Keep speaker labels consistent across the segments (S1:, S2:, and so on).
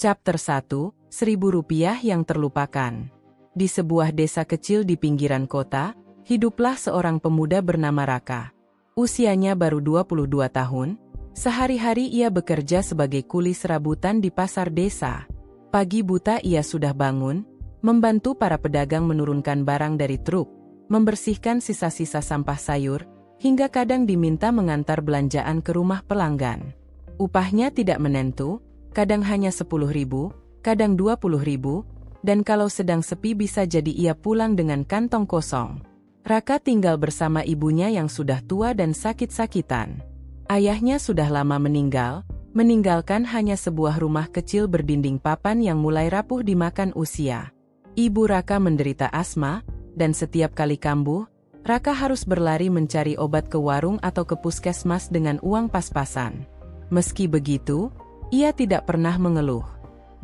S1: Chapter 1, Rp1.000 yang terlupakan. Di sebuah desa kecil di pinggiran kota, hiduplah seorang pemuda bernama Raka. Usianya baru 22 tahun, sehari-hari ia bekerja sebagai kuli serabutan di pasar desa. Pagi buta ia sudah bangun, membantu para pedagang menurunkan barang dari truk, membersihkan sisa-sisa sampah sayur, hingga kadang diminta mengantar belanjaan ke rumah pelanggan. Upahnya tidak menentu, kadang hanya 10.000, kadang 20.000, dan kalau sedang sepi bisa jadi ia pulang dengan kantong kosong. Raka tinggal bersama ibunya yang sudah tua dan sakit-sakitan. Ayahnya sudah lama meninggal, meninggalkan hanya sebuah rumah kecil berdinding papan yang mulai rapuh dimakan usia. Ibu Raka menderita asma, dan setiap kali kambuh, Raka harus berlari mencari obat ke warung atau ke puskesmas dengan uang pas-pasan. Meski begitu, ia tidak pernah mengeluh.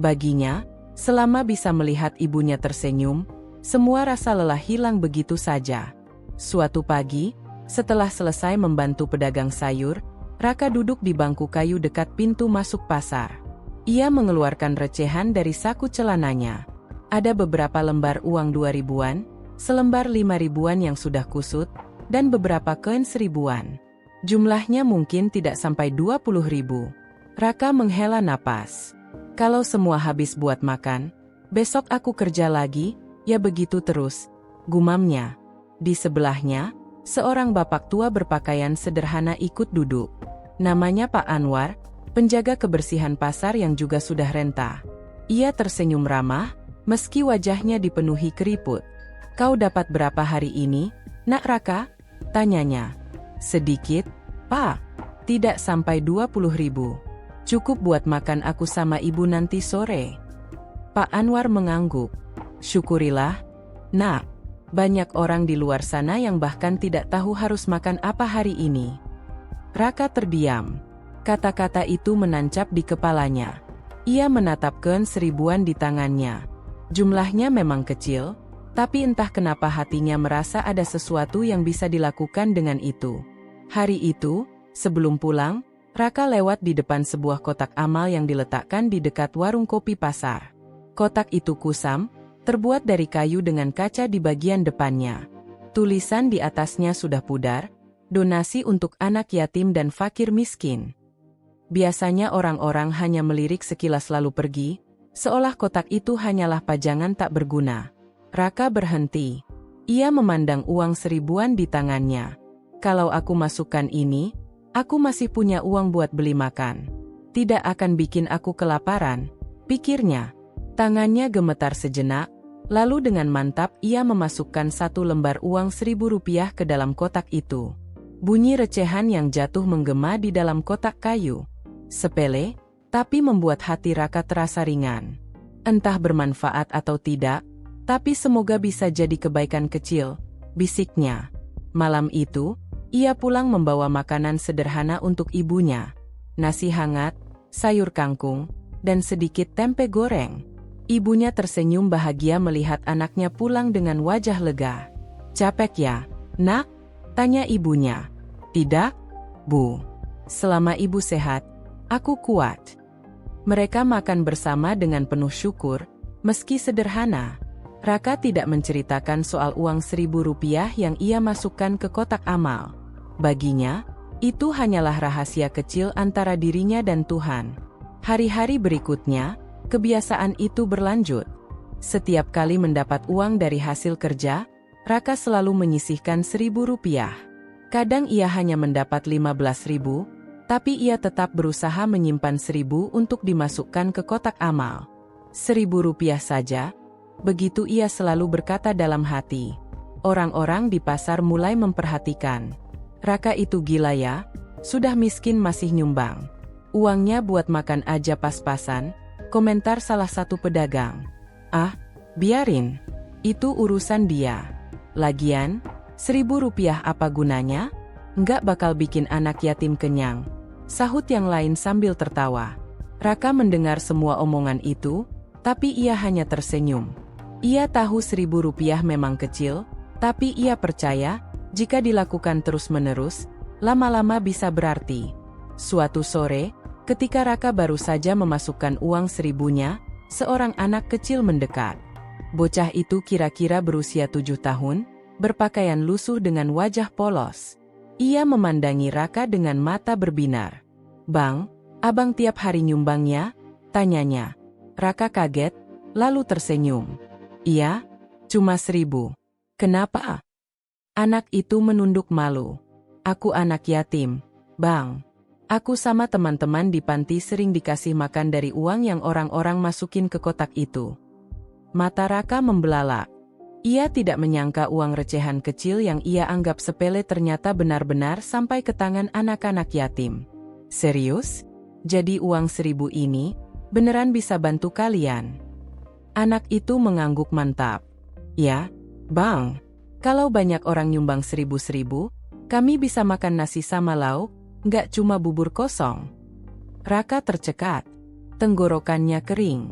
S1: Baginya, selama bisa melihat ibunya tersenyum, semua rasa lelah hilang begitu saja. Suatu pagi, setelah selesai membantu pedagang sayur, Raka duduk di bangku kayu dekat pintu masuk pasar. Ia mengeluarkan recehan dari saku celananya. Ada beberapa lembar uang 2.000-an, selembar 5.000-an yang sudah kusut, dan beberapa koin 1.000-an. Jumlahnya mungkin tidak sampai 20.000. Raka menghela napas. Kalau semua habis buat makan, besok aku kerja lagi, ya begitu terus, gumamnya. Di sebelahnya, seorang bapak tua berpakaian sederhana ikut duduk. Namanya Pak Anwar, penjaga kebersihan pasar yang juga sudah renta. Ia tersenyum ramah, meski wajahnya dipenuhi keriput. Kau dapat berapa hari ini, Nak Raka? Tanyanya. Sedikit, Pak. Tidak sampai 20.000. Cukup buat makan aku sama ibu nanti sore. Pak Anwar mengangguk. Syukurilah, Nak. Banyak orang di luar sana yang bahkan tidak tahu harus makan apa hari ini. Raka terdiam. Kata-kata itu menancap di kepalanya. Ia menatap koin 1.000-an di tangannya. Jumlahnya memang kecil, tapi entah kenapa hatinya merasa ada sesuatu yang bisa dilakukan dengan itu. Hari itu, sebelum pulang, Raka lewat di depan sebuah kotak amal yang diletakkan di dekat warung kopi pasar. Kotak itu kusam, terbuat dari kayu dengan kaca di bagian depannya. Tulisan di atasnya sudah pudar, donasi untuk anak yatim dan fakir miskin. Biasanya orang-orang hanya melirik sekilas lalu pergi, seolah kotak itu hanyalah pajangan tak berguna. Raka berhenti. Ia memandang uang 1.000-an di tangannya. Kalau aku masukkan ini, aku masih punya uang buat beli makan. Tidak akan bikin aku kelaparan, pikirnya. Tangannya gemetar sejenak, lalu dengan mantap ia memasukkan satu lembar uang Rp1.000 ke dalam kotak itu. Bunyi recehan yang jatuh menggema di dalam kotak kayu. Sepele, tapi membuat hati Raka terasa ringan. Entah bermanfaat atau tidak, tapi semoga bisa jadi kebaikan kecil, bisiknya. Malam itu, ia pulang membawa makanan sederhana untuk ibunya. Nasi hangat, sayur kangkung, dan sedikit tempe goreng. Ibunya tersenyum bahagia melihat anaknya pulang dengan wajah lega. Capek ya, Nak? Tanya ibunya. Tidak, Bu. Selama ibu sehat, aku kuat. Mereka makan bersama dengan penuh syukur, meski sederhana. Raka tidak menceritakan soal uang Rp1.000 yang ia masukkan ke kotak amal. Baginya, itu hanyalah rahasia kecil antara dirinya dan Tuhan. Hari-hari berikutnya, kebiasaan itu berlanjut. Setiap kali mendapat uang dari hasil kerja, Raka selalu menyisihkan Rp1.000. Kadang ia hanya mendapat 15.000, tapi ia tetap berusaha menyimpan 1.000 untuk dimasukkan ke kotak amal. Rp1.000 saja, begitu ia selalu berkata dalam hati. Orang-orang di pasar mulai memperhatikan. Raka itu gila ya, sudah miskin masih nyumbang. Uangnya buat makan aja pas-pasan, komentar salah satu pedagang. Ah, biarin. Itu urusan dia. Lagian, Rp1.000 apa gunanya? Nggak bakal bikin anak yatim kenyang. Sahut yang lain sambil tertawa. Raka mendengar semua omongan itu, tapi ia hanya tersenyum. Ia tahu Rp1.000 memang kecil, tapi ia percaya, jika dilakukan terus-menerus, lama-lama bisa berarti. Suatu sore, Ketika Raka baru saja memasukkan uang 1000-nya, seorang anak kecil mendekat. Bocah itu kira-kira berusia 7 tahun, berpakaian lusuh dengan wajah polos. Ia memandangi Raka dengan mata berbinar. "Bang, abang tiap hari nyumbangnya?" tanyanya. Raka kaget, lalu tersenyum. "Iya, cuma 1000. Kenapa?" Anak itu menunduk malu. "Aku anak yatim, Bang. Aku sama teman-teman di panti sering dikasih makan dari uang yang orang-orang masukin ke kotak itu." Mata Raka membelalak. Ia tidak menyangka uang recehan kecil yang ia anggap sepele ternyata benar-benar sampai ke tangan anak-anak yatim. "Serius? Jadi uang 1000 ini beneran bisa bantu kalian?" Anak itu mengangguk mantap. "Ya, Bang. Kalau banyak orang nyumbang 1000-1000, kami bisa makan nasi sama lauk, nggak cuma bubur kosong." Raka tercekat. Tenggorokannya kering.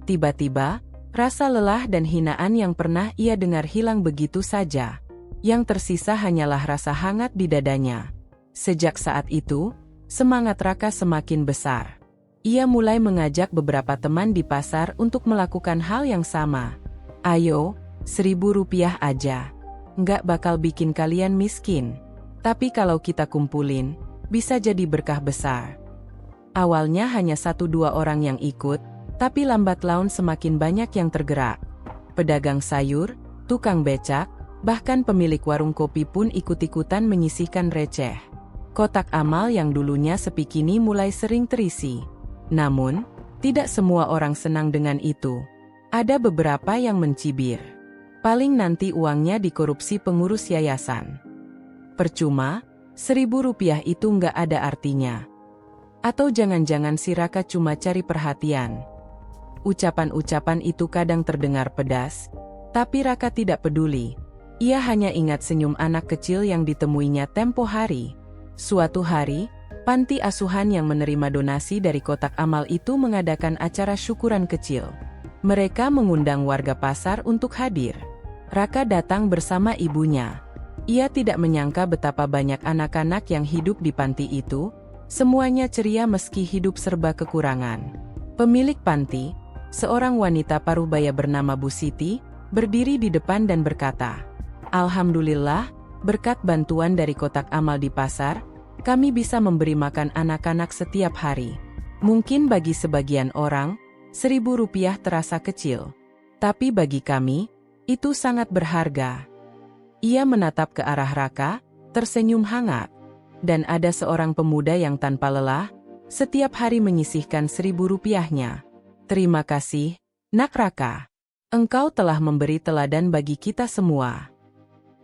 S1: Tiba-tiba, rasa lelah dan hinaan yang pernah ia dengar hilang begitu saja. Yang tersisa hanyalah rasa hangat di dadanya. Sejak saat itu, semangat Raka semakin besar. Ia mulai mengajak beberapa teman di pasar untuk melakukan hal yang sama. "Ayo, 1000 rupiah aja. Nggak bakal bikin kalian miskin. Tapi kalau kita kumpulin, bisa jadi berkah besar." Awalnya hanya 1-2 orang yang ikut, tapi lambat laun semakin banyak yang tergerak. Pedagang sayur, tukang becak, bahkan pemilik warung kopi pun ikut-ikutan menyisihkan receh. Kotak amal yang dulunya sepi kini mulai sering terisi. Namun, tidak semua orang senang dengan itu. Ada beberapa yang mencibir. Paling nanti uangnya dikorupsi pengurus yayasan. Percuma, 1000 rupiah itu nggak ada artinya. Atau jangan-jangan si Raka cuma cari perhatian. Ucapan-ucapan itu kadang terdengar pedas, tapi Raka tidak peduli. Ia hanya ingat senyum anak kecil yang ditemuinya tempo hari. Suatu hari, panti asuhan yang menerima donasi dari kotak amal itu mengadakan acara syukuran kecil. Mereka mengundang warga pasar untuk hadir. Raka datang bersama ibunya. Ia tidak menyangka betapa banyak anak-anak yang hidup di panti itu. Semuanya ceria meski hidup serba kekurangan. Pemilik panti, seorang wanita parubaya bernama Bu Siti, berdiri di depan dan berkata, "Alhamdulillah, berkat bantuan dari kotak amal di pasar, kami bisa memberi makan anak-anak setiap hari. Mungkin bagi sebagian orang, 1000 rupiah terasa kecil. Tapi bagi kami, itu sangat berharga." Ia menatap ke arah Raka, tersenyum hangat. Dan ada seorang pemuda yang tanpa lelah, setiap hari menyisihkan 1000 rupiahnya. "Terima kasih, Nak Raka. Engkau telah memberi teladan bagi kita semua."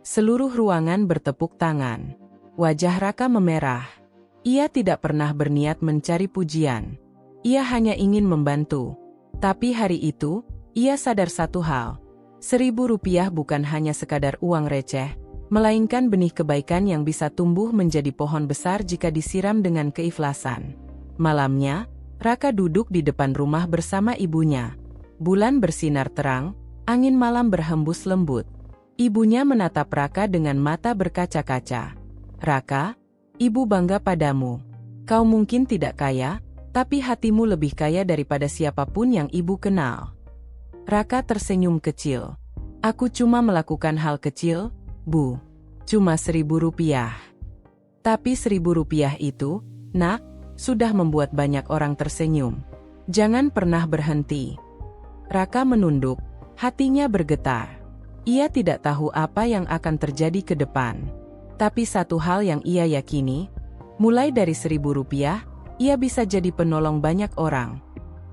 S1: Seluruh ruangan bertepuk tangan. Wajah Raka memerah. Ia tidak pernah berniat mencari pujian. Ia hanya ingin membantu. Tapi hari itu, ia sadar satu hal. 1000 rupiah bukan hanya sekadar uang receh, melainkan benih kebaikan yang bisa tumbuh menjadi pohon besar jika disiram dengan keikhlasan. Malamnya, Raka duduk di depan rumah bersama ibunya. Bulan bersinar terang, angin malam berhembus lembut. Ibunya menatap Raka dengan mata berkaca-kaca. "Raka, ibu bangga padamu. Kau mungkin tidak kaya, tapi hatimu lebih kaya daripada siapapun yang ibu kenal." Raka tersenyum kecil. "Aku cuma melakukan hal kecil, Bu. Cuma 1000 rupiah. Tapi 1000 rupiah itu, Nak, sudah membuat banyak orang tersenyum. Jangan pernah berhenti." Raka menunduk, hatinya bergetar. Ia tidak tahu apa yang akan terjadi ke depan. Tapi satu hal yang ia yakini, mulai dari 1000 rupiah, ia bisa jadi penolong banyak orang.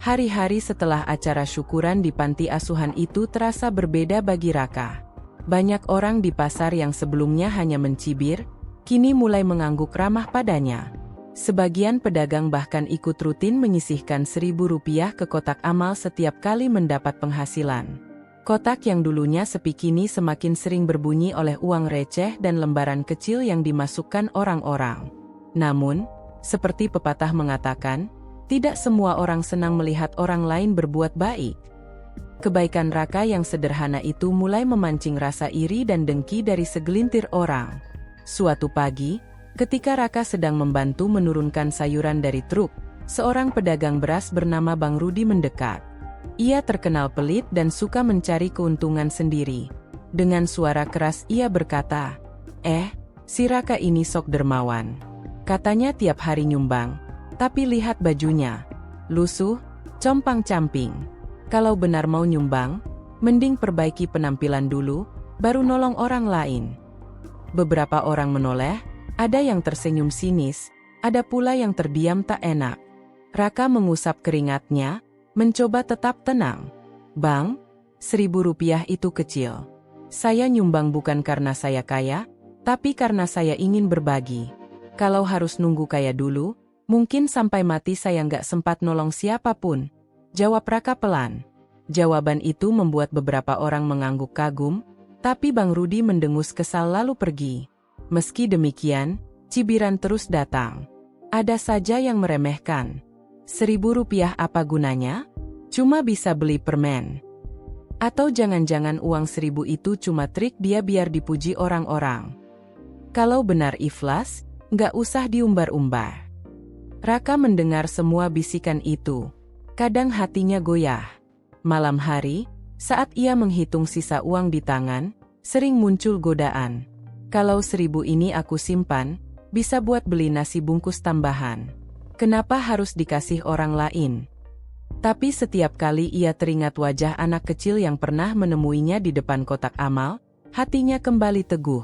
S1: Hari-hari setelah acara syukuran di panti asuhan itu terasa berbeda bagi Raka. Banyak orang di pasar yang sebelumnya hanya mencibir, kini mulai mengangguk ramah padanya. Sebagian pedagang bahkan ikut rutin menyisihkan 1000 rupiah ke kotak amal setiap kali mendapat penghasilan. Kotak yang dulunya sepi kini semakin sering berbunyi oleh uang receh dan lembaran kecil yang dimasukkan orang-orang. Namun, seperti pepatah mengatakan, tidak semua orang senang melihat orang lain berbuat baik. Kebaikan Raka yang sederhana itu mulai memancing rasa iri dan dengki dari segelintir orang. Suatu pagi, ketika Raka sedang membantu menurunkan sayuran dari truk, seorang pedagang beras bernama Bang Rudi mendekat. Ia terkenal pelit dan suka mencari keuntungan sendiri. Dengan suara keras ia berkata, si Raka ini sok dermawan. Katanya tiap hari nyumbang, tapi lihat bajunya. Lusuh, compang-camping. Kalau benar mau nyumbang, mending perbaiki penampilan dulu, baru nolong orang lain. Beberapa orang menoleh, ada yang tersenyum sinis, ada pula yang terdiam tak enak. Raka mengusap keringatnya, mencoba tetap tenang. Bang, Rp1.000 itu kecil. Saya nyumbang bukan karena saya kaya, tapi karena saya ingin berbagi. Kalau harus nunggu kaya dulu, mungkin sampai mati saya nggak sempat nolong siapapun. Jawab Raka pelan. Jawaban itu membuat beberapa orang mengangguk kagum, tapi Bang Rudi mendengus kesal lalu pergi. Meski demikian, cibiran terus datang. Ada saja yang meremehkan. Rp1.000 apa gunanya? Cuma bisa beli permen. Atau jangan-jangan uang 1.000 itu cuma trik dia biar dipuji orang-orang. Kalau benar ikhlas, nggak usah diumbar-umbar. Raka mendengar semua bisikan itu. Kadang hatinya goyah. Malam hari, saat ia menghitung sisa uang di tangan, sering muncul godaan. Kalau 1.000 ini aku simpan, bisa buat beli nasi bungkus tambahan. Kenapa harus dikasih orang lain? Tapi setiap kali ia teringat wajah anak kecil yang pernah menemuinya di depan kotak amal, hatinya kembali teguh.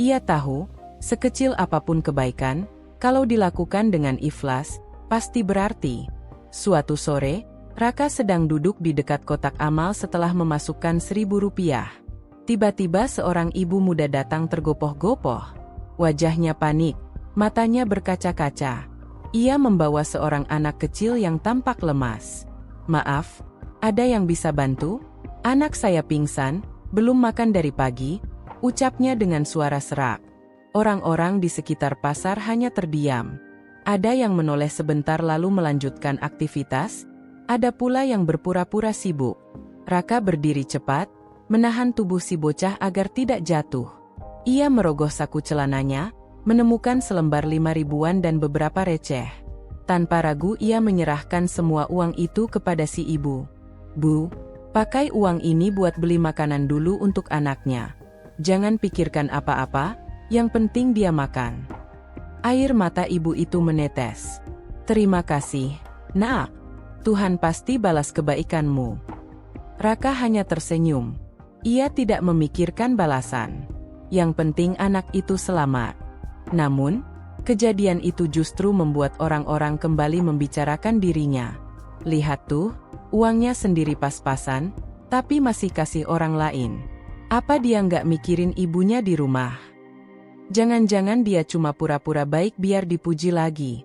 S1: Ia tahu, sekecil apapun kebaikan, kalau dilakukan dengan ikhlas, pasti berarti. Suatu sore, Raka sedang duduk di dekat kotak amal setelah memasukkan Rp1.000. Tiba-tiba seorang ibu muda datang tergopoh-gopoh. Wajahnya panik, matanya berkaca-kaca. Ia membawa seorang anak kecil yang tampak lemas. Maaf, ada yang bisa bantu? Anak saya pingsan, belum makan dari pagi, ucapnya dengan suara serak. Orang-orang di sekitar pasar hanya terdiam. Ada yang menoleh sebentar lalu melanjutkan aktivitas, ada pula yang berpura-pura sibuk. Raka berdiri cepat, menahan tubuh si bocah agar tidak jatuh. Ia merogoh saku celananya, menemukan selembar 5.000-an dan beberapa receh. Tanpa ragu ia menyerahkan semua uang itu kepada si ibu. Bu, pakai uang ini buat beli makanan dulu untuk anaknya. Jangan pikirkan apa-apa, yang penting dia makan. Air mata ibu itu menetes. Terima kasih, Nak. Tuhan pasti balas kebaikanmu. Raka hanya tersenyum. Ia tidak memikirkan balasan. Yang penting anak itu selamat. Namun, kejadian itu justru membuat orang-orang kembali membicarakan dirinya. Lihat tuh, uangnya sendiri pas-pasan, tapi masih kasih orang lain. Apa dia nggak mikirin ibunya di rumah? Jangan-jangan dia cuma pura-pura baik biar dipuji lagi.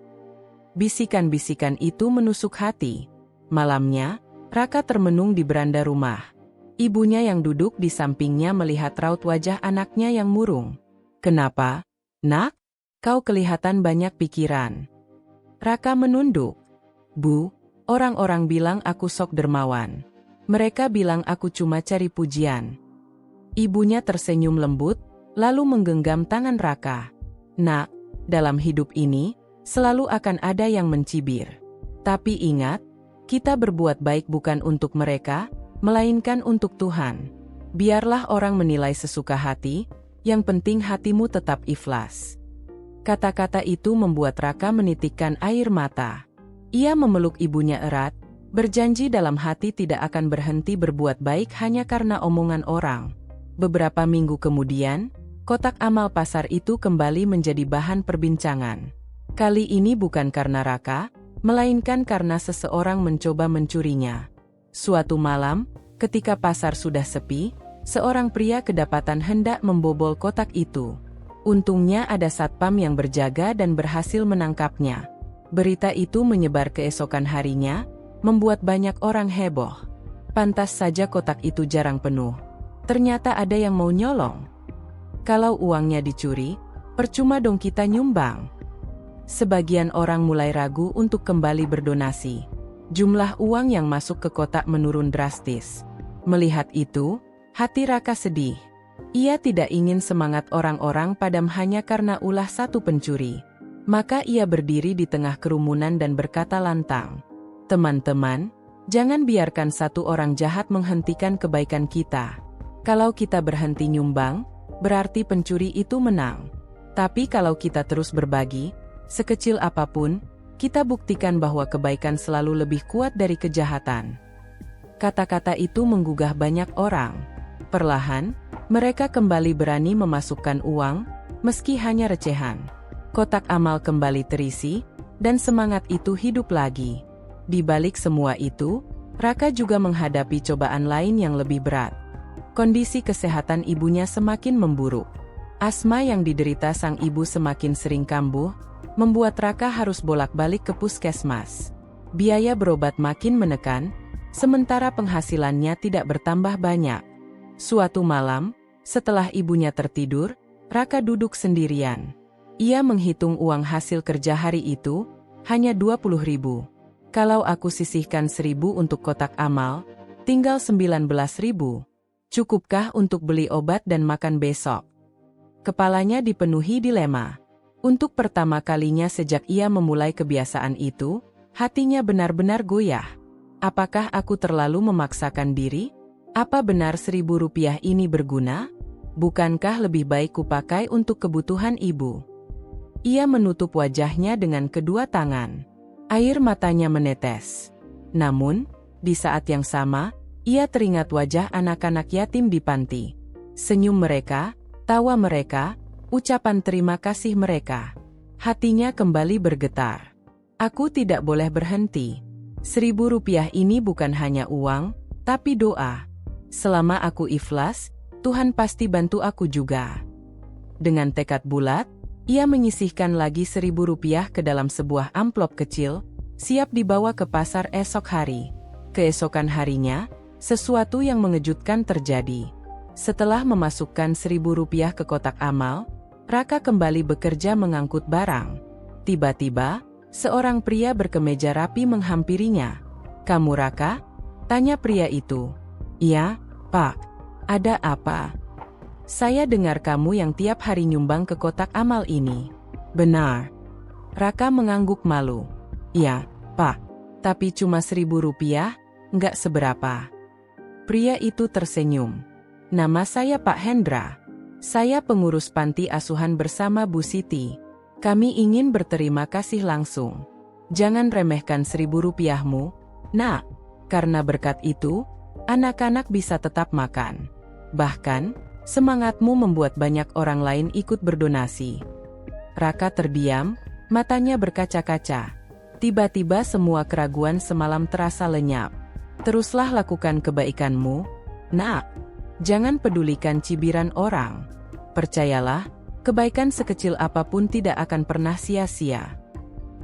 S1: Bisikan-bisikan itu menusuk hati. Malamnya, Raka termenung di beranda rumah. Ibunya yang duduk di sampingnya melihat raut wajah anaknya yang murung. Kenapa, Nak? Kau kelihatan banyak pikiran. Raka menunduk. Bu, orang-orang bilang aku sok dermawan. Mereka bilang aku cuma cari pujian. Ibunya tersenyum lembut, lalu menggenggam tangan Raka. Nak, dalam hidup ini, selalu akan ada yang mencibir. Tapi ingat, kita berbuat baik bukan untuk mereka, melainkan untuk Tuhan. Biarlah orang menilai sesuka hati, yang penting hatimu tetap ikhlas. Kata-kata itu membuat Raka menitikkan air mata. Ia memeluk ibunya erat, berjanji dalam hati tidak akan berhenti berbuat baik hanya karena omongan orang. Beberapa minggu kemudian, kotak amal pasar itu kembali menjadi bahan perbincangan. Kali ini bukan karena Raka, melainkan karena seseorang mencoba mencurinya. Suatu malam, ketika pasar sudah sepi, seorang pria kedapatan hendak membobol kotak itu. Untungnya ada satpam yang berjaga dan berhasil menangkapnya. Berita itu menyebar keesokan harinya, membuat banyak orang heboh. Pantas saja kotak itu jarang penuh. Ternyata ada yang mau nyolong. Kalau uangnya dicuri, percuma dong kita nyumbang. Sebagian orang mulai ragu untuk kembali berdonasi. Jumlah uang yang masuk ke kotak menurun drastis. Melihat itu, hati Raka sedih. Ia tidak ingin semangat orang-orang padam hanya karena ulah satu pencuri. Maka ia berdiri di tengah kerumunan dan berkata lantang, "Teman-teman, jangan biarkan satu orang jahat menghentikan kebaikan kita. Kalau kita berhenti nyumbang, berarti pencuri itu menang. Tapi kalau kita terus berbagi, sekecil apapun, kita buktikan bahwa kebaikan selalu lebih kuat dari kejahatan." Kata-kata itu menggugah banyak orang. Perlahan, mereka kembali berani memasukkan uang, meski hanya recehan. Kotak amal kembali terisi, dan semangat itu hidup lagi. Di balik semua itu, Raka juga menghadapi cobaan lain yang lebih berat. Kondisi kesehatan ibunya semakin memburuk. Asma yang diderita sang ibu semakin sering kambuh, membuat Raka harus bolak-balik ke puskesmas. Biaya berobat makin menekan, sementara penghasilannya tidak bertambah banyak. Suatu malam, setelah ibunya tertidur, Raka duduk sendirian. Ia menghitung uang hasil kerja hari itu, hanya 20.000. Kalau aku sisihkan 1.000 untuk kotak amal, tinggal 19.000. Cukupkah untuk beli obat dan makan besok? Kepalanya dipenuhi dilema. Untuk pertama kalinya sejak ia memulai kebiasaan itu, hatinya benar-benar goyah. Apakah aku terlalu memaksakan diri? Apa benar 1.000 rupiah ini berguna? Bukankah lebih baik kupakai untuk kebutuhan ibu? Ia menutup wajahnya dengan kedua tangan. Air matanya menetes. Namun, di saat yang sama, ia teringat wajah anak-anak yatim di panti. Senyum mereka, tawa mereka, ucapan terima kasih mereka. Hatinya kembali bergetar. Aku tidak boleh berhenti. 1.000 rupiah ini bukan hanya uang, tapi doa. Selama aku ikhlas, Tuhan pasti bantu aku juga. Dengan tekad bulat, ia menyisihkan lagi 1.000 rupiah ke dalam sebuah amplop kecil, siap dibawa ke pasar esok hari. Keesokan harinya, sesuatu yang mengejutkan terjadi. Setelah memasukkan 1.000 rupiah ke kotak amal, Raka kembali bekerja mengangkut barang. Tiba-tiba, seorang pria berkemeja rapi menghampirinya. "Kamu Raka?" tanya pria itu. "Iya, Pak. Ada apa?" "Saya dengar kamu yang tiap hari nyumbang ke kotak amal ini." "Benar." Raka mengangguk malu. "Iya, Pak. Tapi cuma 1.000 rupiah, nggak seberapa." Pria itu tersenyum. "Nama saya Pak Hendra. Saya pengurus panti asuhan bersama Bu Siti. Kami ingin berterima kasih langsung. Jangan remehkan 1.000 rupiahmu, Nak. Karena berkat itu, anak-anak bisa tetap makan. Bahkan, semangatmu membuat banyak orang lain ikut berdonasi." Raka terdiam, matanya berkaca-kaca. Tiba-tiba semua keraguan semalam terasa lenyap. "Teruslah lakukan kebaikanmu, Nak. Jangan pedulikan cibiran orang. Percayalah, kebaikan sekecil apapun tidak akan pernah sia-sia."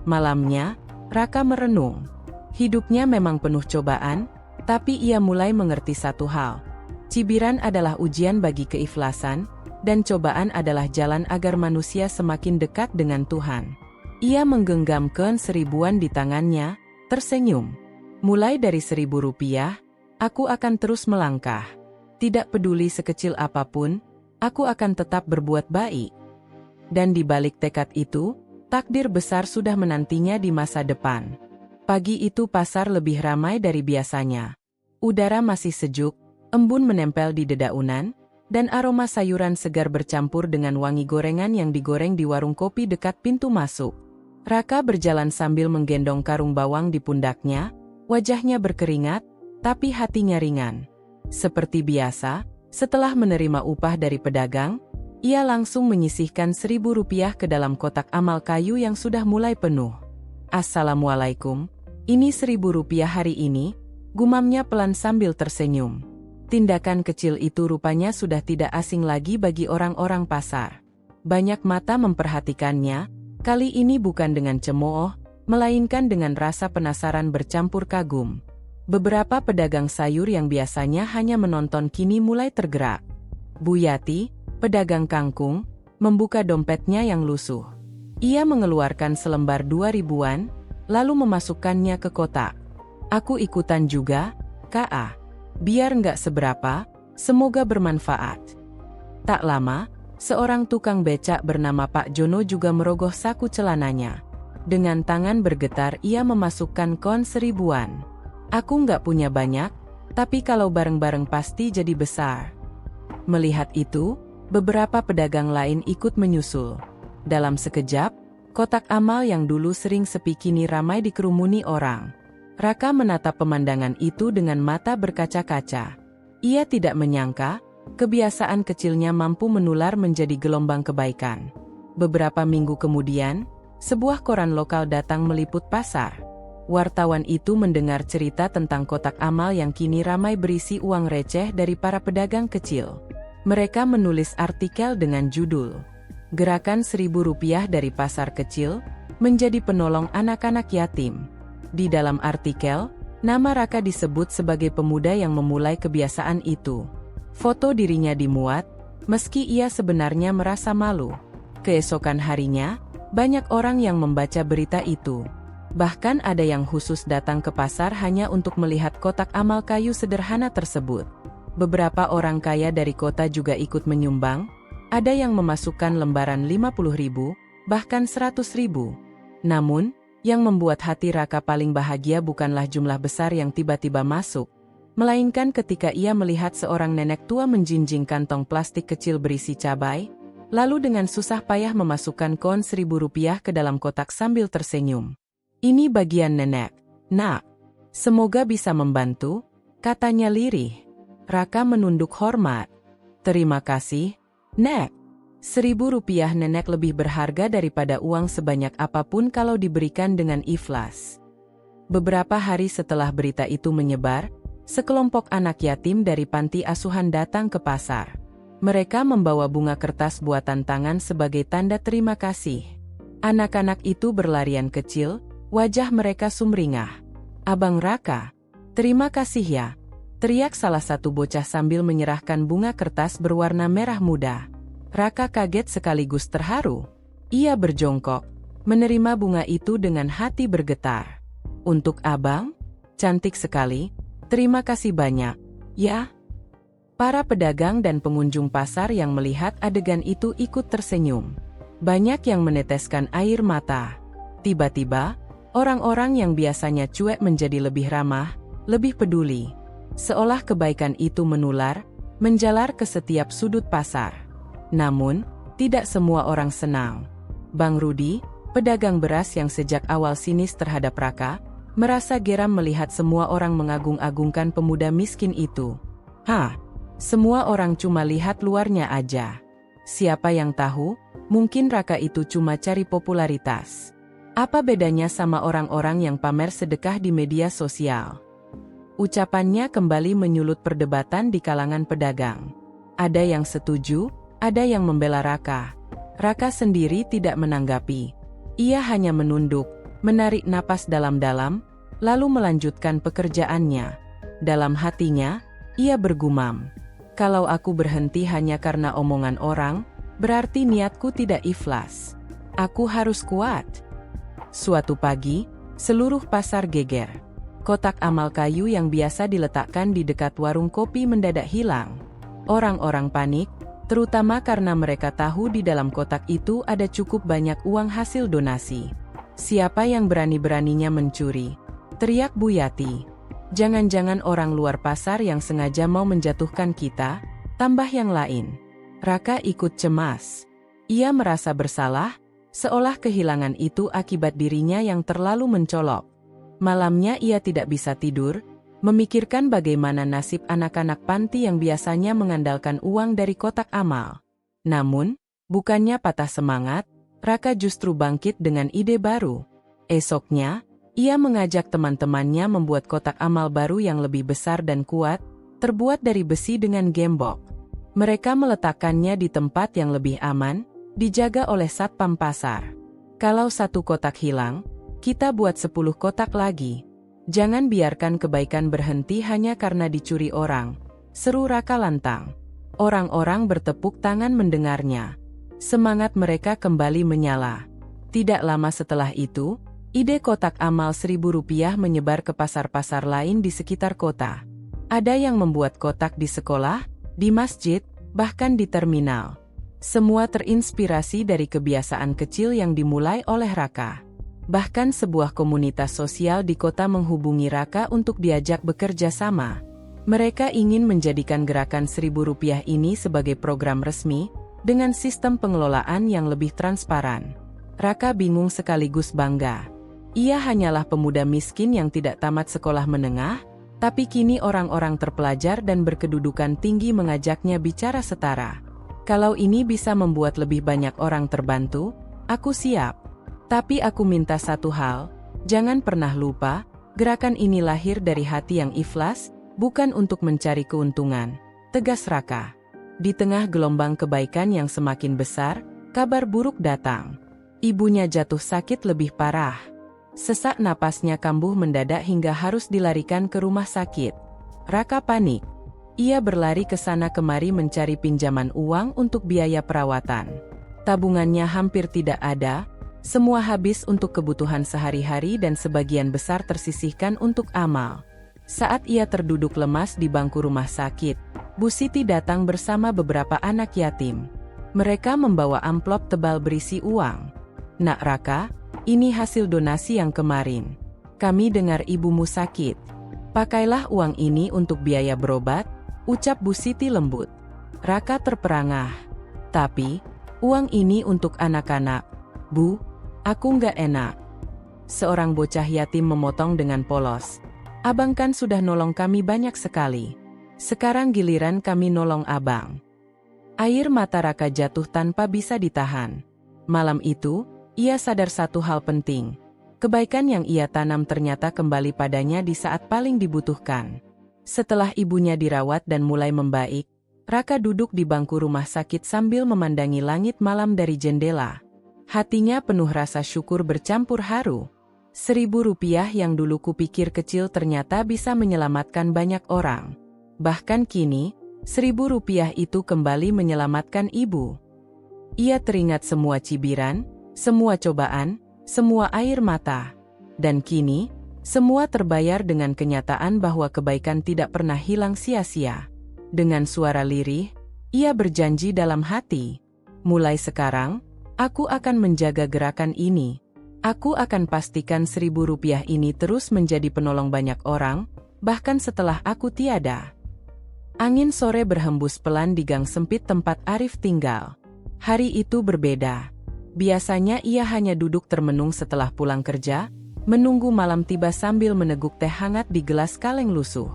S1: Malamnya, Raka merenung. Hidupnya memang penuh cobaan, tapi ia mulai mengerti satu hal. Cibiran adalah ujian bagi keikhlasan, dan cobaan adalah jalan agar manusia semakin dekat dengan Tuhan. Ia menggenggamkan 1.000-an di tangannya, tersenyum. "Mulai dari 1.000 rupiah, aku akan terus melangkah. Tidak peduli sekecil apapun, aku akan tetap berbuat baik." Dan di balik tekad itu, takdir besar sudah menantinya di masa depan. Pagi itu pasar lebih ramai dari biasanya. Udara masih sejuk, embun menempel di dedaunan, dan aroma sayuran segar bercampur dengan wangi gorengan yang digoreng di warung kopi dekat pintu masuk. Raka berjalan sambil menggendong karung bawang di pundaknya, wajahnya berkeringat, tapi hatinya ringan. Seperti biasa, setelah menerima upah dari pedagang, ia langsung menyisihkan 1.000 rupiah ke dalam kotak amal kayu yang sudah mulai penuh. "Assalamualaikum, ini 1.000 rupiah hari ini," gumamnya pelan sambil tersenyum. Tindakan kecil itu rupanya sudah tidak asing lagi bagi orang-orang pasar. Banyak mata memperhatikannya, kali ini bukan dengan cemooh, melainkan dengan rasa penasaran bercampur kagum. Beberapa pedagang sayur yang biasanya hanya menonton kini mulai tergerak. Bu Yati, pedagang kangkung, membuka dompetnya yang lusuh. Ia mengeluarkan selembar 2.000-an, lalu memasukkannya ke kotak. "Aku ikutan juga, Kak. Biar nggak seberapa, semoga bermanfaat." Tak lama, Seorang tukang becak bernama Pak Jono juga merogoh saku celananya. Dengan tangan bergetar ia memasukkan koin 1000-an. Aku nggak punya banyak, tapi kalau bareng-bareng pasti jadi besar. Melihat itu, beberapa pedagang lain ikut menyusul. Dalam sekejap, kotak amal yang dulu sering sepi kini ramai dikerumuni orang. Raka menatap pemandangan itu dengan mata berkaca-kaca. Ia tidak menyangka, kebiasaan kecilnya mampu menular menjadi gelombang kebaikan. Beberapa minggu kemudian, sebuah koran lokal datang meliput pasar. Wartawan itu mendengar cerita tentang kotak amal yang kini ramai berisi uang receh dari para pedagang kecil. Mereka menulis artikel dengan judul, "Gerakan Rp1.000 dari Pasar Kecil menjadi penolong anak-anak yatim." Di dalam artikel, nama Raka disebut sebagai pemuda yang memulai kebiasaan itu. Foto dirinya dimuat, meski ia sebenarnya merasa malu. Keesokan harinya, banyak orang yang membaca berita itu. Bahkan ada yang khusus datang ke pasar hanya untuk melihat kotak amal kayu sederhana tersebut. Beberapa orang kaya dari kota juga ikut menyumbang. Ada yang memasukkan lembaran 50.000, bahkan 100.000. Namun, yang membuat hati Raka paling bahagia bukanlah jumlah besar yang tiba-tiba masuk, melainkan ketika ia melihat seorang nenek tua menjinjing kantong plastik kecil berisi cabai, lalu dengan susah payah memasukkan koin Rp1.000 ke dalam kotak sambil tersenyum. "Ini bagian nenek, Nak. Semoga bisa membantu," katanya lirih. Raka menunduk hormat. "Terima kasih, Nek. Rp1.000 nenek lebih berharga daripada uang sebanyak apapun kalau diberikan dengan ikhlas." Beberapa hari setelah berita itu menyebar, sekelompok anak yatim dari panti asuhan datang ke pasar. Mereka membawa bunga kertas buatan tangan sebagai tanda terima kasih. Anak-anak itu berlarian kecil, wajah mereka sumringah. "Abang Raka, terima kasih ya," teriak salah satu bocah sambil menyerahkan bunga kertas berwarna merah muda. Raka kaget sekaligus terharu. Ia berjongkok, menerima bunga itu dengan hati bergetar. "Untuk abang? Cantik sekali, terima kasih banyak, ya." Para pedagang dan pengunjung pasar yang melihat adegan itu ikut tersenyum. Banyak yang meneteskan air mata. Tiba-tiba, orang-orang yang biasanya cuek menjadi lebih ramah, lebih peduli. Seolah kebaikan itu menular, menjalar ke setiap sudut pasar. Namun, tidak semua orang senang. Bang Rudi, pedagang beras yang sejak awal sinis terhadap Raka, merasa geram melihat semua orang mengagung-agungkan pemuda miskin itu. Semua orang cuma lihat luarnya aja. Siapa yang tahu, mungkin Raka itu cuma cari popularitas. Apa bedanya sama orang-orang yang pamer sedekah di media sosial? Ucapannya kembali menyulut perdebatan di kalangan pedagang. Ada yang setuju, ada yang membela Raka. Raka sendiri tidak menanggapi. Ia hanya menunduk, menarik napas dalam-dalam, lalu melanjutkan pekerjaannya. Dalam hatinya, ia bergumam, "Kalau aku berhenti hanya karena omongan orang, berarti niatku tidak ikhlas. Aku harus kuat." Suatu pagi, seluruh pasar geger. Kotak amal kayu yang biasa diletakkan di dekat warung kopi mendadak hilang. Orang-orang panik, terutama karena mereka tahu di dalam kotak itu ada cukup banyak uang hasil donasi. "Siapa yang berani-beraninya mencuri?" teriak Bu Yati. "Jangan-jangan orang luar pasar yang sengaja mau menjatuhkan kita," tambah yang lain. Raka ikut cemas. Ia merasa bersalah, seolah kehilangan itu akibat dirinya yang terlalu mencolok. Malamnya ia tidak bisa tidur, memikirkan bagaimana nasib anak-anak panti yang biasanya mengandalkan uang dari kotak amal. Namun, bukannya patah semangat, Raka justru bangkit dengan ide baru. Esoknya, ia mengajak teman-temannya membuat kotak amal baru yang lebih besar dan kuat, terbuat dari besi dengan gembok. Mereka meletakkannya di tempat yang lebih aman, dijaga oleh satpam pasar. "Kalau satu kotak hilang, kita buat 10 kotak lagi. Jangan biarkan kebaikan berhenti hanya karena dicuri orang," seru Raka lantang. Orang-orang bertepuk tangan mendengarnya. Semangat mereka kembali menyala. Tidak lama setelah itu, ide kotak amal Rp1.000 menyebar ke pasar-pasar lain di sekitar kota. Ada yang membuat kotak di sekolah, di masjid, bahkan di terminal. Semua terinspirasi dari kebiasaan kecil yang dimulai oleh Raka. Bahkan sebuah komunitas sosial di kota menghubungi Raka untuk diajak bekerja sama. Mereka ingin menjadikan gerakan Rp1.000 ini sebagai program resmi, dengan sistem pengelolaan yang lebih transparan. Raka bingung sekaligus bangga. Ia hanyalah pemuda miskin yang tidak tamat sekolah menengah, tapi kini orang-orang terpelajar dan berkedudukan tinggi mengajaknya bicara setara. Kalau ini bisa membuat lebih banyak orang terbantu, aku siap. Tapi aku minta satu hal, jangan pernah lupa, gerakan ini lahir dari hati yang ikhlas, bukan untuk mencari keuntungan, tegas Raka. Di tengah gelombang kebaikan yang semakin besar, kabar buruk datang. Ibunya jatuh sakit lebih parah. Sesak napasnya kambuh mendadak hingga harus dilarikan ke rumah sakit. Raka panik. Ia berlari ke sana kemari mencari pinjaman uang untuk biaya perawatan. Tabungannya hampir tidak ada, semua habis untuk kebutuhan sehari-hari dan sebagian besar tersisihkan untuk amal. Saat ia terduduk lemas di bangku rumah sakit, Bu Siti datang bersama beberapa anak yatim. Mereka membawa amplop tebal berisi uang. Nak Raka, ini hasil donasi yang kemarin. Kami dengar ibumu sakit. Pakailah uang ini untuk biaya berobat, ucap Bu Siti lembut. Raka terperangah. Tapi, uang ini untuk anak-anak. Bu, aku nggak enak. Seorang bocah yatim memotong dengan polos. Abang kan sudah nolong kami banyak sekali. Sekarang giliran kami nolong abang. Air mata Raka jatuh tanpa bisa ditahan. Malam itu, ia sadar satu hal penting. Kebaikan yang ia tanam ternyata kembali padanya di saat paling dibutuhkan. Setelah ibunya dirawat dan mulai membaik, Raka duduk di bangku rumah sakit sambil memandangi langit malam dari jendela. Hatinya penuh rasa syukur bercampur haru. Rp1.000 yang dulu kupikir kecil ternyata bisa menyelamatkan banyak orang. Bahkan kini, Rp1.000 itu kembali menyelamatkan ibu. Ia teringat semua cibiran, semua cobaan, semua air mata. Dan kini, semua terbayar dengan kenyataan bahwa kebaikan tidak pernah hilang sia-sia. Dengan suara lirih, ia berjanji dalam hati, mulai sekarang, aku akan menjaga gerakan ini. Aku akan pastikan Rp1.000 ini terus menjadi penolong banyak orang, bahkan setelah aku tiada. Angin sore berhembus pelan di gang sempit tempat Arif tinggal. Hari itu berbeda. Biasanya ia hanya duduk termenung setelah pulang kerja, menunggu malam tiba sambil meneguk teh hangat di gelas kaleng lusuh.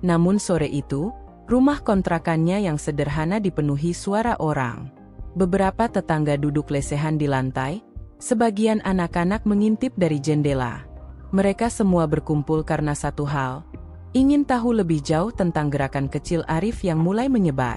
S1: Namun sore itu, rumah kontrakannya yang sederhana dipenuhi suara orang. Beberapa tetangga duduk lesehan di lantai, sebagian anak-anak mengintip dari jendela. Mereka semua berkumpul karena satu hal, ingin tahu lebih jauh tentang gerakan kecil Arif yang mulai menyebar.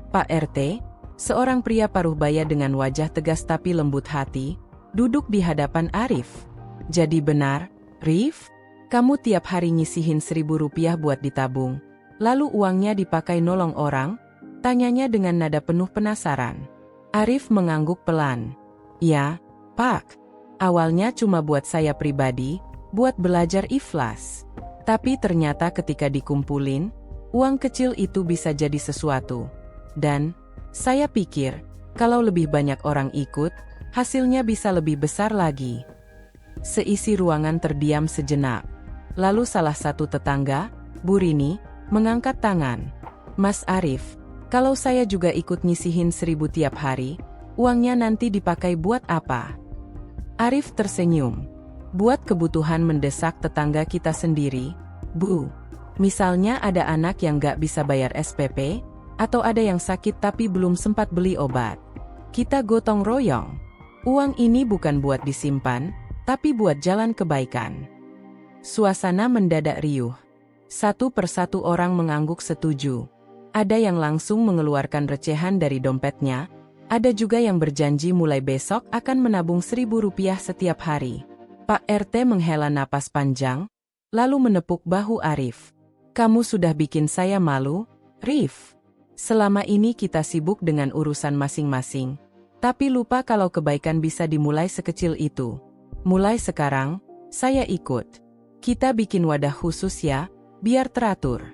S1: Pak RT, seorang pria paruh baya dengan wajah tegas tapi lembut hati, duduk di hadapan Arif. Jadi benar, Rif, kamu tiap hari nyisihin Rp1.000 buat ditabung, lalu uangnya dipakai nolong orang? Tanyanya dengan nada penuh penasaran. Arif mengangguk pelan. Ya, Pak. Awalnya cuma buat saya pribadi, buat belajar ikhlas. Tapi ternyata ketika dikumpulin, uang kecil itu bisa jadi sesuatu. Dan, saya pikir, kalau lebih banyak orang ikut, hasilnya bisa lebih besar lagi. Seisi ruangan terdiam sejenak. Lalu salah satu tetangga, Bu Rini, mengangkat tangan. Mas Arif, kalau saya juga ikut nyisihin 1.000 tiap hari, uangnya nanti dipakai buat apa? Arif tersenyum. Buat kebutuhan mendesak tetangga kita sendiri, Bu. Misalnya ada anak yang gak bisa bayar SPP, atau ada yang sakit tapi belum sempat beli obat. Kita gotong royong. Uang ini bukan buat disimpan, tapi buat jalan kebaikan. Suasana mendadak riuh. Satu persatu orang mengangguk setuju. Ada yang langsung mengeluarkan recehan dari dompetnya, ada juga yang berjanji mulai besok akan menabung Rp1.000 setiap hari. Pak RT menghela napas panjang, lalu menepuk bahu Arif. Kamu sudah bikin saya malu, Rif. Selama ini kita sibuk dengan urusan masing-masing, tapi lupa kalau kebaikan bisa dimulai sekecil itu. Mulai sekarang, saya ikut. Kita bikin wadah khusus ya, biar teratur.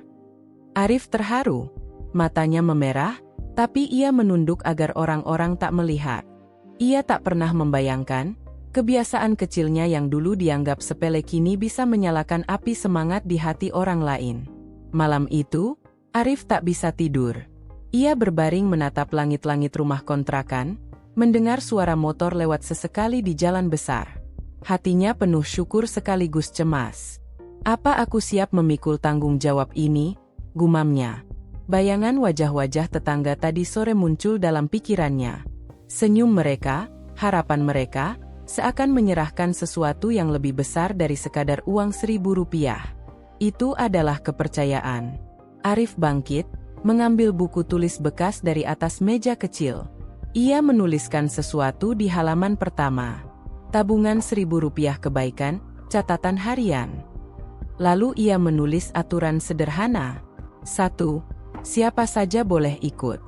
S1: Arif terharu. Matanya memerah, Tapi ia menunduk agar orang-orang tak melihat. Ia tak pernah membayangkan, kebiasaan kecilnya yang dulu dianggap sepele kini bisa menyalakan api semangat di hati orang lain. Malam itu, Arif tak bisa tidur. Ia berbaring menatap langit-langit rumah kontrakan, mendengar suara motor lewat sesekali di jalan besar. Hatinya penuh syukur sekaligus cemas. Apa aku siap memikul tanggung jawab ini? Gumamnya. Bayangan wajah-wajah tetangga tadi sore muncul dalam pikirannya. Senyum mereka, harapan mereka, seakan menyerahkan sesuatu yang lebih besar dari sekadar uang Rp1.000. Itu adalah kepercayaan. Arif bangkit, mengambil buku tulis bekas dari atas meja kecil. Ia menuliskan sesuatu di halaman pertama. Tabungan Rp1.000 kebaikan, catatan harian. Lalu ia menulis aturan sederhana. 1. Siapa saja boleh ikut.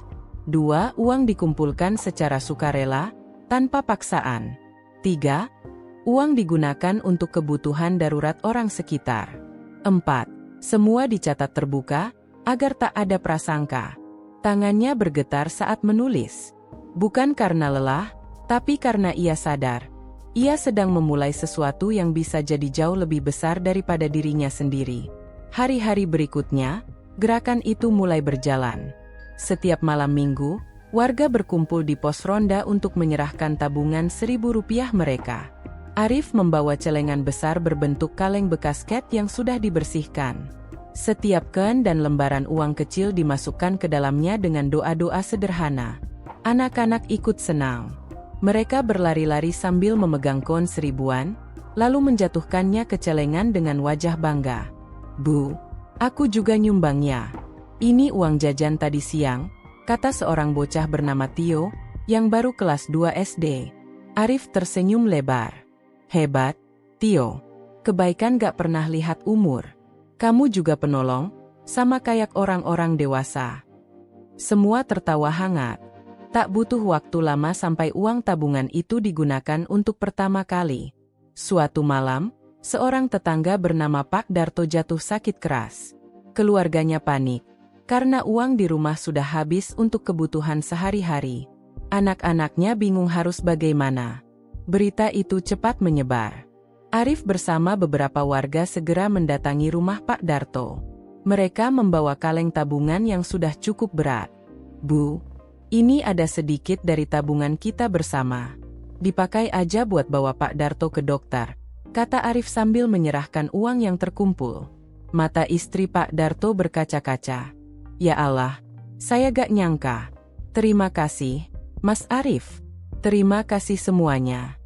S1: 2. Uang dikumpulkan secara sukarela, tanpa paksaan. 3. Uang digunakan untuk kebutuhan darurat orang sekitar. 4. Semua dicatat terbuka, agar tak ada prasangka. Tangannya bergetar saat menulis. Bukan karena lelah, tapi karena ia sadar. Ia sedang memulai sesuatu yang bisa jadi jauh lebih besar daripada dirinya sendiri. Hari-hari berikutnya, gerakan itu mulai berjalan. Setiap malam minggu, warga berkumpul di pos ronda untuk menyerahkan tabungan Rp1.000 mereka. Arif membawa celengan besar berbentuk kaleng bekas cat yang sudah dibersihkan. Setiap ken dan lembaran uang kecil dimasukkan ke dalamnya dengan doa-doa sederhana. Anak-anak ikut senang. Mereka berlari-lari sambil memegang kon seribuan, lalu menjatuhkannya ke celengan dengan wajah bangga. Bu, aku juga nyumbangnya. Ini uang jajan tadi siang, kata seorang bocah bernama Tio, yang baru kelas 2 SD. Arif tersenyum lebar. Hebat, Tio. Kebaikan gak pernah lihat umur. Kamu juga penolong, sama kayak orang-orang dewasa. Semua tertawa hangat. Tak butuh waktu lama sampai uang tabungan itu digunakan untuk pertama kali. Suatu malam, seorang tetangga bernama Pak Darto jatuh sakit keras. Keluarganya panik, karena uang di rumah sudah habis untuk kebutuhan sehari-hari. Anak-anaknya bingung harus bagaimana. Berita itu cepat menyebar. Arif bersama beberapa warga segera mendatangi rumah Pak Darto. Mereka membawa kaleng tabungan yang sudah cukup berat. Bu, ini ada sedikit dari tabungan kita bersama. Dipakai aja buat bawa Pak Darto ke dokter, kata Arif sambil menyerahkan uang yang terkumpul. Mata istri Pak Darto berkaca-kaca. Ya Allah, saya gak nyangka. Terima kasih, Mas Arif. Terima kasih semuanya.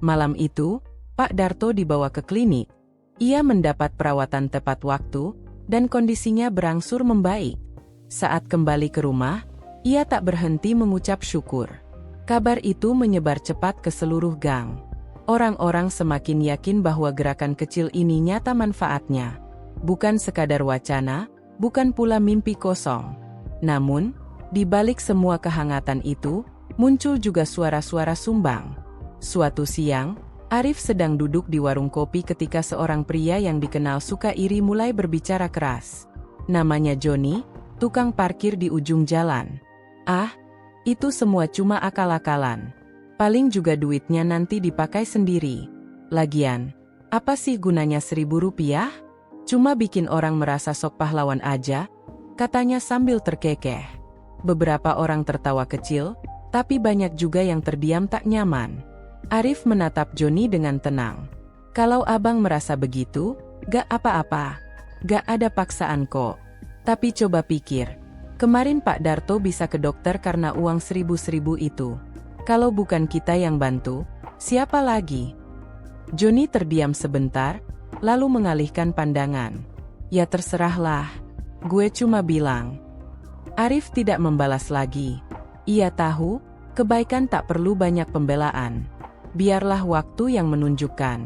S1: Malam itu, Pak Darto dibawa ke klinik. Ia mendapat perawatan tepat waktu, dan kondisinya berangsur membaik. Saat kembali ke rumah, ia tak berhenti mengucap syukur. Kabar itu menyebar cepat ke seluruh gang. Orang-orang semakin yakin bahwa gerakan kecil ini nyata manfaatnya. Bukan sekadar wacana, bukan pula mimpi kosong. Namun, di balik semua kehangatan itu, muncul juga suara-suara sumbang. Suatu siang, Arif sedang duduk di warung kopi ketika seorang pria yang dikenal suka iri mulai berbicara keras. Namanya Joni, tukang parkir di ujung jalan. Ah, itu semua cuma akal-akalan. Paling juga duitnya nanti dipakai sendiri. Lagian, apa sih gunanya Rp1.000? Cuma bikin orang merasa sok pahlawan aja, katanya sambil terkekeh. Beberapa orang tertawa kecil, tapi banyak juga yang terdiam tak nyaman. Arif menatap Joni dengan tenang. Kalau abang merasa begitu, gak apa-apa. Gak ada paksaan kok. Tapi coba pikir. Kemarin Pak Darto bisa ke dokter karena uang Rp1.000 itu. Kalau bukan kita yang bantu, siapa lagi? Joni terdiam sebentar, lalu mengalihkan pandangan. Ya terserahlah, gue cuma bilang. Arif tidak membalas lagi. Ia tahu, kebaikan tak perlu banyak pembelaan. Biarlah waktu yang menunjukkan.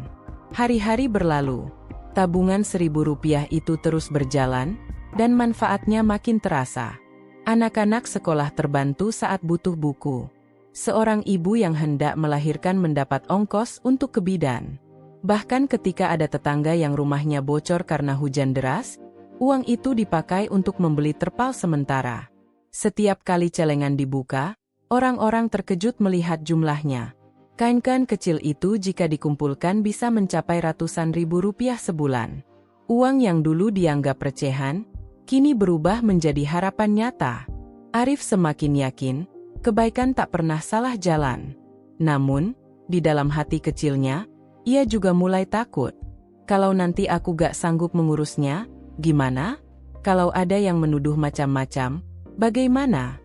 S1: Hari-hari berlalu. Tabungan Rp1.000 itu terus berjalan, dan manfaatnya makin terasa. Anak-anak sekolah terbantu saat butuh buku. Seorang ibu yang hendak melahirkan mendapat ongkos untuk ke bidan. Bahkan ketika ada tetangga yang rumahnya bocor karena hujan deras, uang itu dipakai untuk membeli terpal sementara. Setiap kali celengan dibuka, orang-orang terkejut melihat jumlahnya. Kain-kain kecil itu jika dikumpulkan bisa mencapai ratusan ribu rupiah sebulan. Uang yang dulu dianggap recehan, kini berubah menjadi harapan nyata. Arif semakin yakin, kebaikan tak pernah salah jalan. Namun, di dalam hati kecilnya, ia juga mulai takut. Kalau nanti aku gak sanggup mengurusnya, gimana? Kalau ada yang menuduh macam-macam, bagaimana?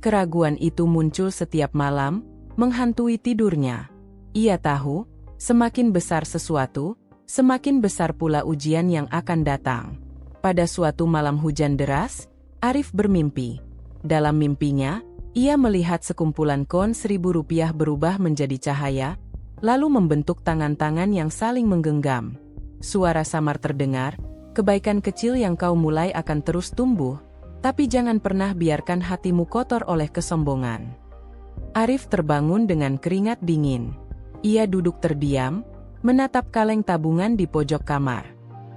S1: Keraguan itu muncul setiap malam, menghantui tidurnya. Ia tahu, semakin besar sesuatu, semakin besar pula ujian yang akan datang. Pada suatu malam hujan deras, Arif bermimpi. Dalam mimpinya, ia melihat sekumpulan koin Rp1.000 berubah menjadi cahaya, lalu membentuk tangan-tangan yang saling menggenggam. Suara samar terdengar, kebaikan kecil yang kau mulai akan terus tumbuh, tapi jangan pernah biarkan hatimu kotor oleh kesombongan. Arif terbangun dengan keringat dingin. Ia duduk terdiam, menatap kaleng tabungan di pojok kamar.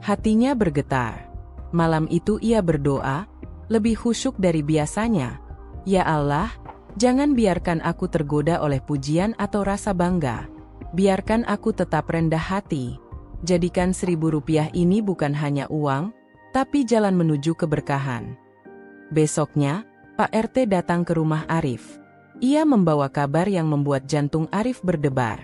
S1: Hatinya bergetar. Malam itu ia berdoa, lebih khusyuk dari biasanya. Ya Allah, jangan biarkan aku tergoda oleh pujian atau rasa bangga. Biarkan aku tetap rendah hati. Jadikan Rp1.000 ini bukan hanya uang, tapi jalan menuju keberkahan. Besoknya, Pak RT datang ke rumah Arif. Ia membawa kabar yang membuat jantung Arif berdebar.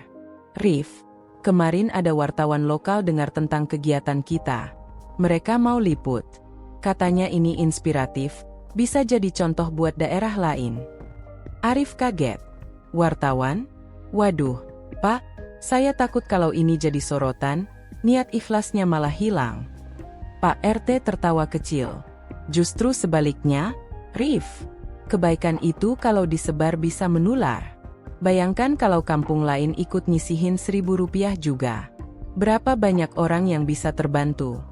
S1: Rif, kemarin ada wartawan lokal dengar tentang kegiatan kita. Mereka mau liput. Katanya ini inspiratif, bisa jadi contoh buat daerah lain. Arif kaget. Wartawan? Waduh, Pak, saya takut kalau ini jadi sorotan, niat ikhlasnya malah hilang. Pak RT tertawa kecil. Justru sebaliknya, Rif. Kebaikan itu kalau disebar bisa menular. Bayangkan kalau kampung lain ikut nyisihin Rp1.000 juga. Berapa banyak orang yang bisa terbantu?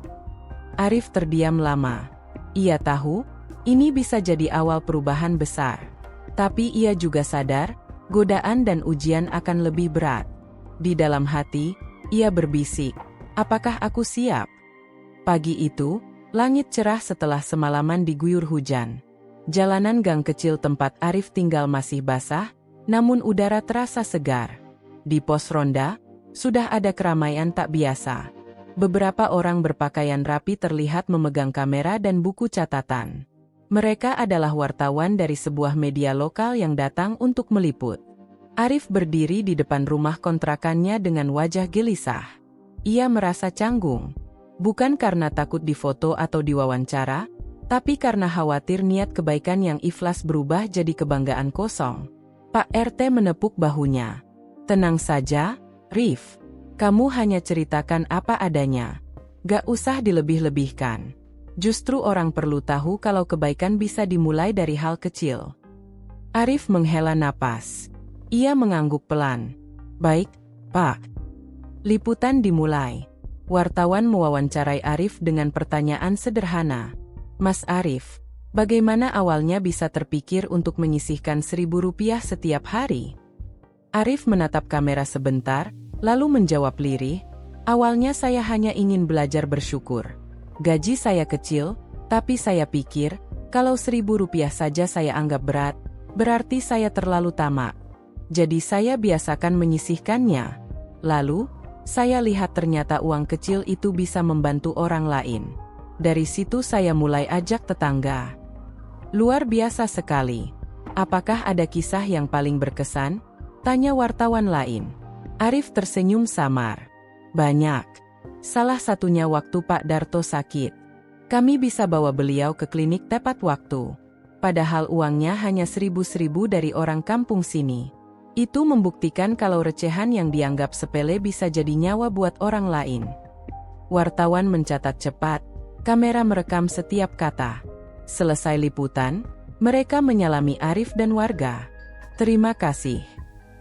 S1: Arif terdiam lama. Ia tahu, ini bisa jadi awal perubahan besar. Tapi ia juga sadar, godaan dan ujian akan lebih berat. Di dalam hati, ia berbisik, apakah aku siap? Pagi itu, langit cerah setelah semalaman diguyur hujan. Jalanan gang kecil tempat Arif tinggal masih basah, namun udara terasa segar. Di pos ronda, sudah ada keramaian tak biasa. Beberapa orang berpakaian rapi terlihat memegang kamera dan buku catatan. Mereka adalah wartawan dari sebuah media lokal yang datang untuk meliput. Arif berdiri di depan rumah kontrakannya dengan wajah gelisah. Ia merasa canggung. Bukan karena takut difoto atau diwawancara, tapi karena khawatir niat kebaikan yang ikhlas berubah jadi kebanggaan kosong. Pak RT menepuk bahunya. Tenang saja, Rif. Kamu hanya ceritakan apa adanya. Gak usah dilebih-lebihkan. Justru orang perlu tahu kalau kebaikan bisa dimulai dari hal kecil. Arif menghela napas. Ia mengangguk pelan. Baik, Pak. Liputan dimulai. Wartawan mewawancarai Arif dengan pertanyaan sederhana. Mas Arif, bagaimana awalnya bisa terpikir untuk menyisihkan Rp1.000 setiap hari? Arif menatap kamera sebentar, lalu menjawab lirih, awalnya saya hanya ingin belajar bersyukur. Gaji saya kecil, tapi saya pikir, kalau Rp1.000 saja saya anggap berat, berarti saya terlalu tamak. Jadi saya biasakan menyisihkannya. Lalu, saya lihat ternyata uang kecil itu bisa membantu orang lain. Dari situ saya mulai ajak tetangga. Luar biasa sekali. Apakah ada kisah yang paling berkesan? Tanya wartawan lain. Arif tersenyum samar. Banyak. Salah satunya waktu Pak Darto sakit. Kami bisa bawa beliau ke klinik tepat waktu. Padahal uangnya hanya Rp1.000 dari orang kampung sini. Itu membuktikan kalau recehan yang dianggap sepele bisa jadi nyawa buat orang lain. Wartawan mencatat cepat, kamera merekam setiap kata. Selesai liputan, mereka menyalami Arif dan warga. Terima kasih.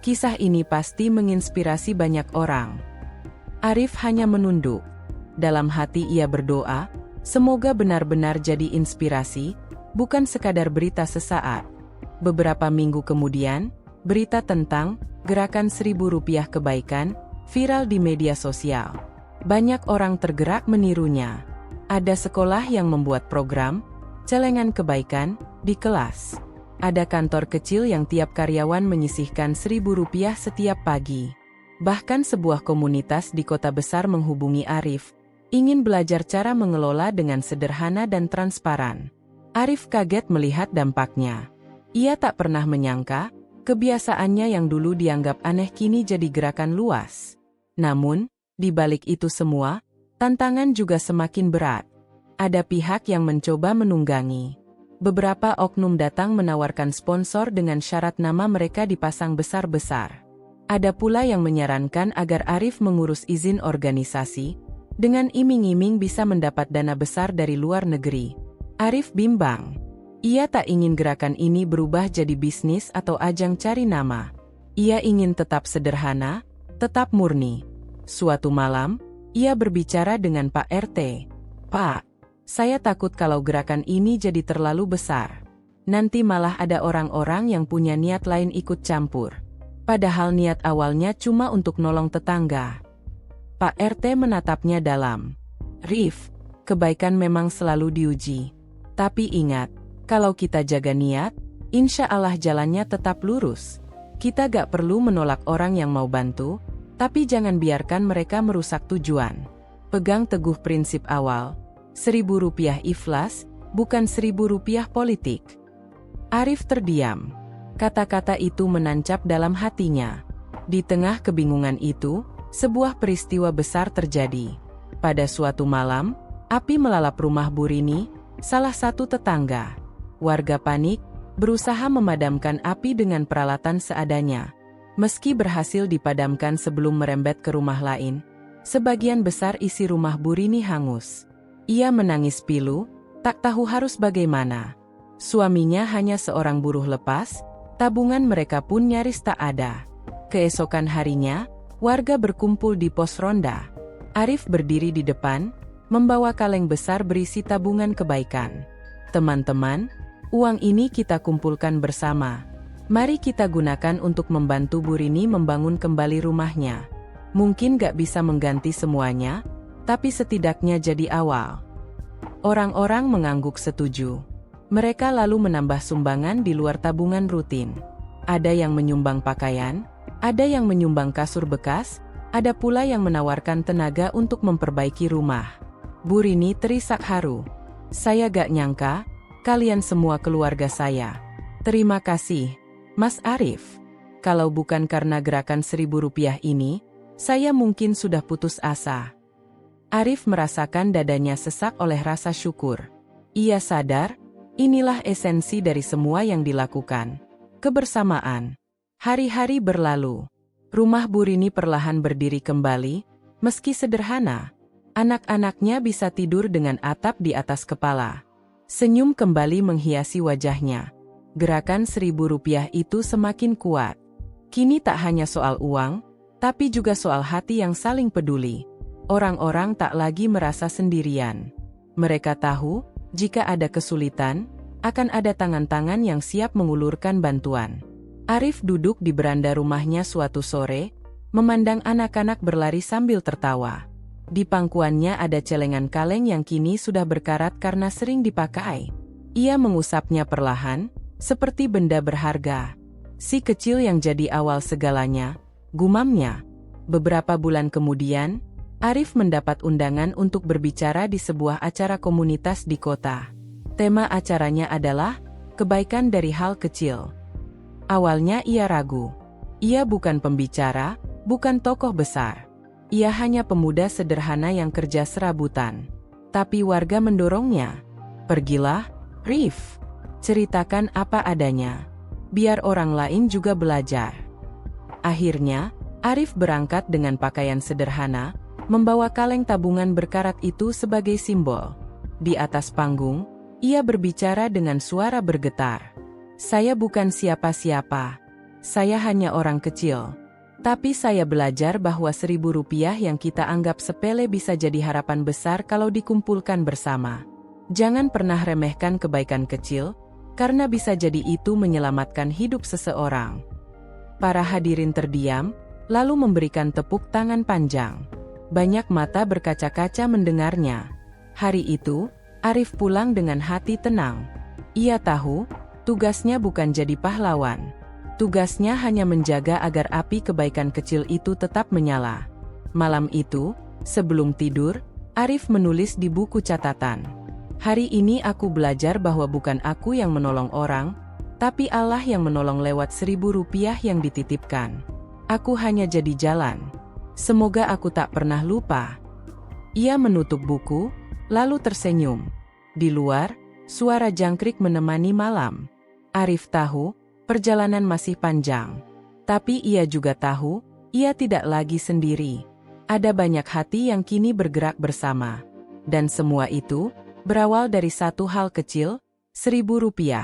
S1: Kisah ini pasti menginspirasi banyak orang. Arif hanya menunduk. Dalam hati ia berdoa, semoga benar-benar jadi inspirasi, bukan sekadar berita sesaat. Beberapa minggu kemudian, berita tentang gerakan Rp1.000 kebaikan viral di media sosial. Banyak orang tergerak menirunya. Ada sekolah yang membuat program celengan kebaikan Di kelas, ada kantor kecil yang tiap karyawan menyisihkan Rp1.000 setiap pagi. Bahkan sebuah komunitas di kota besar menghubungi Arif, ingin belajar cara mengelola dengan sederhana dan transparan. Arif kaget melihat dampaknya. Ia tak pernah menyangka, kebiasaannya yang dulu dianggap aneh kini jadi gerakan luas. Namun, di balik itu semua, tantangan juga semakin berat. Ada pihak yang mencoba menunggangi. Beberapa oknum datang menawarkan sponsor dengan syarat nama mereka dipasang besar-besar. Ada pula yang menyarankan agar Arif mengurus izin organisasi, dengan iming-iming bisa mendapat dana besar dari luar negeri. Arif bimbang. Ia tak ingin gerakan ini berubah jadi bisnis atau ajang cari nama. Ia ingin tetap sederhana, tetap murni. Suatu malam, ia berbicara dengan Pak RT. "Pak, saya takut kalau gerakan ini jadi terlalu besar. Nanti malah ada orang-orang yang punya niat lain ikut campur. Padahal niat awalnya cuma untuk nolong tetangga." Pak RT menatapnya dalam. "Rif, kebaikan memang selalu diuji. Tapi ingat, kalau kita jaga niat, insya Allah jalannya tetap lurus. Kita gak perlu menolak orang yang mau bantu, tapi jangan biarkan mereka merusak tujuan. Pegang teguh prinsip awal, Rp1.000 ikhlas, bukan Rp1.000 politik." Arif terdiam. Kata-kata itu menancap dalam hatinya. Di tengah kebingungan itu, sebuah peristiwa besar terjadi. Pada suatu malam, api melalap rumah Bu Rini, salah satu tetangga. Warga panik, berusaha memadamkan api dengan peralatan seadanya. Meski berhasil dipadamkan sebelum merembet ke rumah lain, sebagian besar isi rumah Bu Rini hangus. Ia menangis pilu, tak tahu harus bagaimana. Suaminya hanya seorang buruh lepas, tabungan mereka pun nyaris tak ada. Keesokan harinya, warga berkumpul di pos ronda. Arif berdiri di depan, membawa kaleng besar berisi tabungan kebaikan. "Teman-teman, uang ini kita kumpulkan bersama. Mari kita gunakan untuk membantu Bu Rini membangun kembali rumahnya. Mungkin gak bisa mengganti semuanya, tapi setidaknya jadi awal." Orang-orang mengangguk setuju. Mereka lalu menambah sumbangan di luar tabungan rutin. Ada yang menyumbang pakaian, ada yang menyumbang kasur bekas, ada pula yang menawarkan tenaga untuk memperbaiki rumah. Bu Rini terisak haru. "Saya gak nyangka, kalian semua keluarga saya. Terima kasih, Mas Arif. Kalau bukan karena gerakan Rp1.000 ini, saya mungkin sudah putus asa." Arif merasakan dadanya sesak oleh rasa syukur. Ia sadar, inilah esensi dari semua yang dilakukan. Kebersamaan. Hari-hari berlalu. Rumah Bu Rini perlahan berdiri kembali, meski sederhana. Anak-anaknya bisa tidur dengan atap di atas kepala. Senyum kembali menghiasi wajahnya. Gerakan Rp1.000 itu semakin kuat. Kini tak hanya soal uang, tapi juga soal hati yang saling peduli. Orang-orang tak lagi merasa sendirian. Mereka tahu, jika ada kesulitan, akan ada tangan-tangan yang siap mengulurkan bantuan. Arif duduk di beranda rumahnya suatu sore, memandang anak-anak berlari sambil tertawa. Di pangkuannya ada celengan kaleng yang kini sudah berkarat karena sering dipakai. Ia mengusapnya perlahan, seperti benda berharga. "Si kecil yang jadi awal segalanya," gumamnya. Beberapa bulan kemudian, Arif mendapat undangan untuk berbicara di sebuah acara komunitas di kota. Tema acaranya adalah kebaikan dari hal kecil. Awalnya ia ragu. Ia bukan pembicara, bukan tokoh besar. Ia hanya pemuda sederhana yang kerja serabutan. Tapi warga mendorongnya. "Pergilah, Rif. Ceritakan apa adanya. Biar orang lain juga belajar." Akhirnya, Arif berangkat dengan pakaian sederhana, membawa kaleng tabungan berkarat itu sebagai simbol. Di atas panggung, ia berbicara dengan suara bergetar. "Saya bukan siapa-siapa. Saya hanya orang kecil. Tapi saya belajar bahwa Rp1.000 yang kita anggap sepele bisa jadi harapan besar kalau dikumpulkan bersama. Jangan pernah remehkan kebaikan kecil, karena bisa jadi itu menyelamatkan hidup seseorang." Para hadirin terdiam, lalu memberikan tepuk tangan panjang. Banyak mata berkaca-kaca mendengarnya. Hari itu, Arif pulang dengan hati tenang. Ia tahu, tugasnya bukan jadi pahlawan. Tugasnya hanya menjaga agar api kebaikan kecil itu tetap menyala. Malam itu, sebelum tidur, Arif menulis di buku catatan. Hari ini aku belajar bahwa bukan aku yang menolong orang, tapi Allah yang menolong lewat Rp1.000 yang dititipkan. Aku hanya jadi jalan. Semoga aku tak pernah lupa. Ia menutup buku, lalu tersenyum. Di luar, suara jangkrik menemani malam. Arif tahu, perjalanan masih panjang. Tapi ia juga tahu, ia tidak lagi sendiri. Ada banyak hati yang kini bergerak bersama. Dan semua itu berawal dari satu hal kecil, Rp1.000.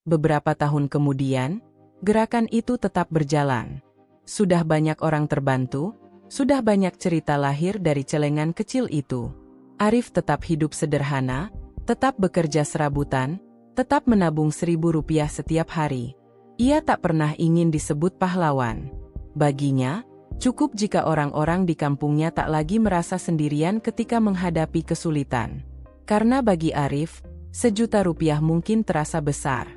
S1: Beberapa tahun kemudian, gerakan itu tetap berjalan. Sudah banyak orang terbantu, sudah banyak cerita lahir dari celengan kecil itu. Arif tetap hidup sederhana, tetap bekerja serabutan, tetap menabung Rp1.000 setiap hari. Ia tak pernah ingin disebut pahlawan. Baginya, cukup jika orang-orang di kampungnya tak lagi merasa sendirian ketika menghadapi kesulitan. Karena bagi Arif, Rp1.000.000 mungkin terasa besar.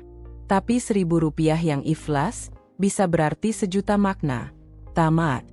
S1: Tapi Rp1.000 yang ikhlas, bisa berarti 1.000.000 makna. Tamat.